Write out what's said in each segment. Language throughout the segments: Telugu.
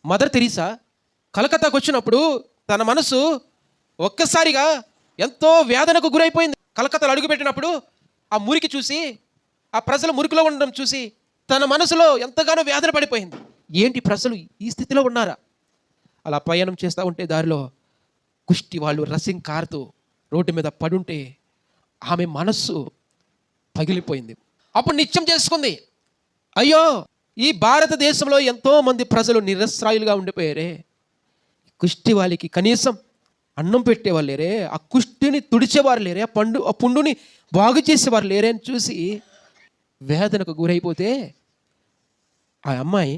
మదర్ తెరీసా కలకత్తాకు వచ్చినప్పుడు తన మనసు ఒక్కసారిగా ఎంతో వేదనకు గురైపోయింది. కలకత్తాలో అడుగుపెట్టినప్పుడు ఆ మురికి చూసి, ఆ ప్రజలు మురికిలో ఉండడం చూసి తన మనసులో ఎంతగానో వేదన పడిపోయింది. ఏంటి ప్రజలు ఈ స్థితిలో ఉన్నారా? అలా ప్రయాణం చేస్తూ ఉంటే దారిలో కుష్టి వాళ్ళు రసింగ్ కారుతూ రోడ్డు మీద పడుంటే ఆమె మనస్సు పగిలిపోయింది. అప్పుడు నిత్యం చేసుకుంది, అయ్యో ఈ భారతదేశంలో ఎంతోమంది ప్రజలు నిరస్రాయులుగా ఉండిపోయారే, కుష్టి వాళ్ళకి కనీసం అన్నం పెట్టేవారు లేరే, ఆ కుష్టిని తుడిచేవారు లేరే, ఆ పుండుని బాగు చేసేవారు లేరే అని చూసి వేదనకు గురైపోతే ఆ అమ్మాయి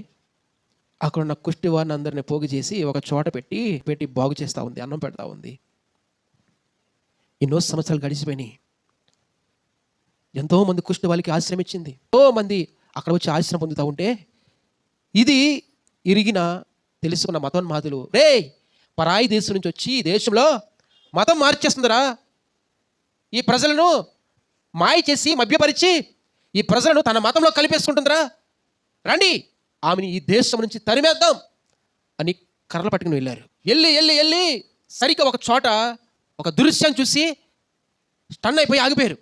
అక్కడ ఉన్న కుష్టి వారిని అందరిని పోగు చేసి ఒక చోట పెట్టి బాగు చేస్తూ ఉంది, అన్నం పెడతా ఉంది. ఎన్నో సంవత్సరాలు గడిచిపోయినాయి. ఎంతోమంది కుష్టి వాళ్ళకి ఆశ్రయం ఇచ్చింది. ఎంతోమంది అక్కడ వచ్చి ఆశ్రయం పొందుతూ ఉంటే ఇది ఇరిగిన తెలుసుకున్న మతోన్మాదులు, రే పరాయి దేశం నుంచి వచ్చి ఈ దేశంలో మతం మార్చేస్తుందిరా, ఈ ప్రజలను మాయ చేసి మభ్యపరిచి ఈ ప్రజలను తన మతంలో కలిపేసుకుంటుందిరా, రండి ఆమెని ఈ దేశం నుంచి తరిమేద్దాం అని కర్రలు పట్టుకుని వెళ్ళారు. వెళ్ళి సరిగ్గా ఒక చోట ఒక దృశ్యం చూసి స్టన్ అయిపోయి ఆగిపోయారు.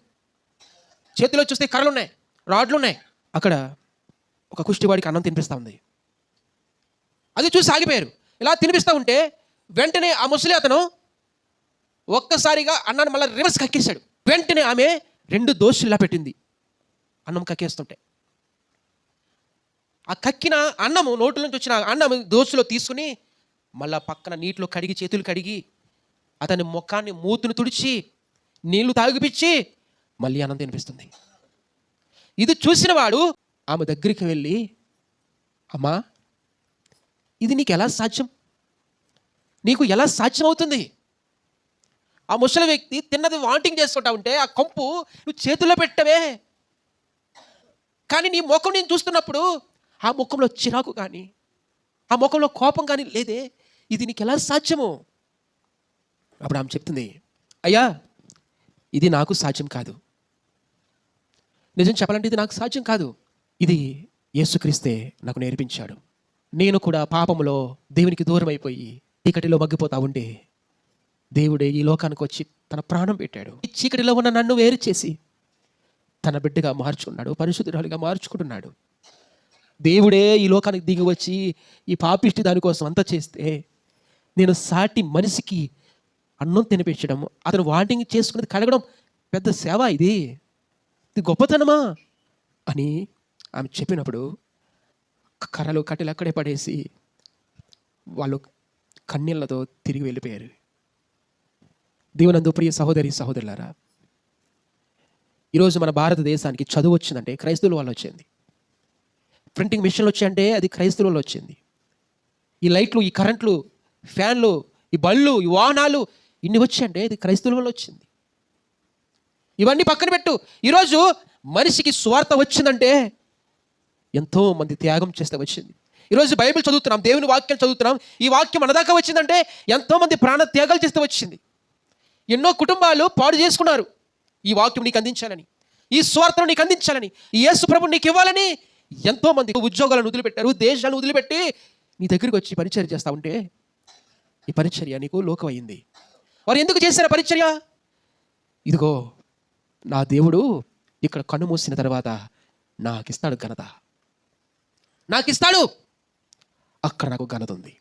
చేతిలో చూస్తే కర్రలు ఉన్నాయి, రాడ్లు ఉన్నాయి. అక్కడ ఒక కుష్టివాడికి అన్నం తినిపిస్తూ ఉంది. అది చూసి ఆగిపోయారు. ఇలా తినిపిస్తూ ఉంటే వెంటనే ఆ ముసలి అతను ఒక్కసారిగా అన్నాన్ని మళ్ళీ రివర్స్ కక్కేశాడు. వెంటనే ఆమె 2 దోశలు ఇలా పెట్టింది అన్నం కక్కేస్తుంటే. ఆ కక్కిన అన్నము, నోట్ల నుంచి వచ్చిన అన్నం దోశలో తీసుకుని మళ్ళా పక్కన నీటిలో కడిగి, చేతులు కడిగి, అతని ముఖాన్ని మూతుని తుడిచి నీళ్లు తాగిపిచ్చి మళ్ళీ అన్నం తినిపిస్తుంది. ఇది చూసిన వాడు ఆమె దగ్గరికి వెళ్ళి, అమ్మా ఇది నీకు ఎలా సాధ్యం, నీకు ఎలా సాధ్యం అవుతుంది? ఆ ముసలి వ్యక్తి తిన్నది వాంటింగ్ చేసుకుంటా ఉంటే ఆ కంపు నువ్వు చేతుల్లో పెట్టవే, కానీ నీ ముఖం నేను చూస్తున్నప్పుడు ఆ ముఖంలో చిరాకు కానీ ఆ ముఖంలో కోపం కానీ లేదే, ఇది నీకు ఎలా సాధ్యము? అప్పుడు ఆమె చెప్తుంది, అయ్యా ఇది నాకు సాధ్యం కాదు, నిజం చెప్పాలంటే ఇది నాకు సాధ్యం కాదు, ఇది యేసుక్రీస్తే నాకు నేర్పించాడు. నేను కూడా పాపములో దేవునికి దూరం అయిపోయి చీకటిలో మగ్గిపోతా ఉంటే దేవుడే ఈ లోకానికి వచ్చి తన ప్రాణం పెట్టాడు. ఈ చీకటిలో ఉన్న నన్ను వేరు చేసి తన బిడ్డగా మార్చుకున్నాడు, పరిశుద్ధురాలిగా మార్చుకుంటున్నాడు. దేవుడే ఈ లోకానికి దిగి వచ్చి ఈ పాపిష్టి దానికోసం అంతా చేస్తే నేను సాటి మనిషికి అన్నం తినిపించడం, అతను వాంటింగ్ చేసుకున్నది కడగడం పెద్ద సేవ, ఇది గొప్పతనమా అని ఆమె చెప్పినప్పుడు కర్రలు కట్టెలు అక్కడే పడేసి వాళ్ళు కన్నీళ్లతో తిరిగి వెళ్ళిపోయారు. దేవునందు ప్రియ సహోదరి సహోదరులారా, ఈరోజు మన భారతదేశానికి చదువు వచ్చిందంటే క్రైస్తవుల వల్ల వచ్చింది. ప్రింటింగ్ మిషన్లు వచ్చాయంటే అది క్రైస్తవుల వల్ల వచ్చింది. ఈ లైట్లు, ఈ కరెంట్లు, ఫ్యాన్లు, ఈ బళ్ళు, ఈ వాహనాలు ఇన్ని వచ్చాయంటే ఇది క్రైస్తవుల వల్ల వచ్చింది. ఇవన్నీ పక్కన పెట్టు, ఈరోజు మనిషికి స్వార్థ వచ్చిందంటే ఎంతో మంది త్యాగం చేస్తే వచ్చింది. ఈరోజు బైబిల్ చదువుతున్నాం, దేవుని వాక్యం చదువుతున్నాం, ఈ వాక్యం మనదాకా వచ్చిందంటే ఎంతోమంది ప్రాణ త్యాగాలు చేస్తే వచ్చింది. ఎన్నో కుటుంబాలు పాడు చేసుకున్నారు ఈ వాక్యం నీకు అందించాలని, ఈ స్వార్థను నీకు అందించాలని, ఈ యేసు ప్రభువు నీకు ఇవ్వాలని ఎంతోమంది ఉద్యోగాలను వదిలిపెట్టారు, దేశాలను వదిలిపెట్టి నీ దగ్గరికి వచ్చి పరిచర్య చేస్తూ ఉంటే ఈ పరిచర్య నీకు లోకం అయింది. వారు ఎందుకు చేశారు పరిచర్య? ఇదిగో నా దేవుడు ఇక్కడ కన్ను మూసిన తర్వాత నాకు ఇస్తాడు ఘనత, నాకు ఇస్తాడు, అక్కడ నాకు ఘనత ఉంది.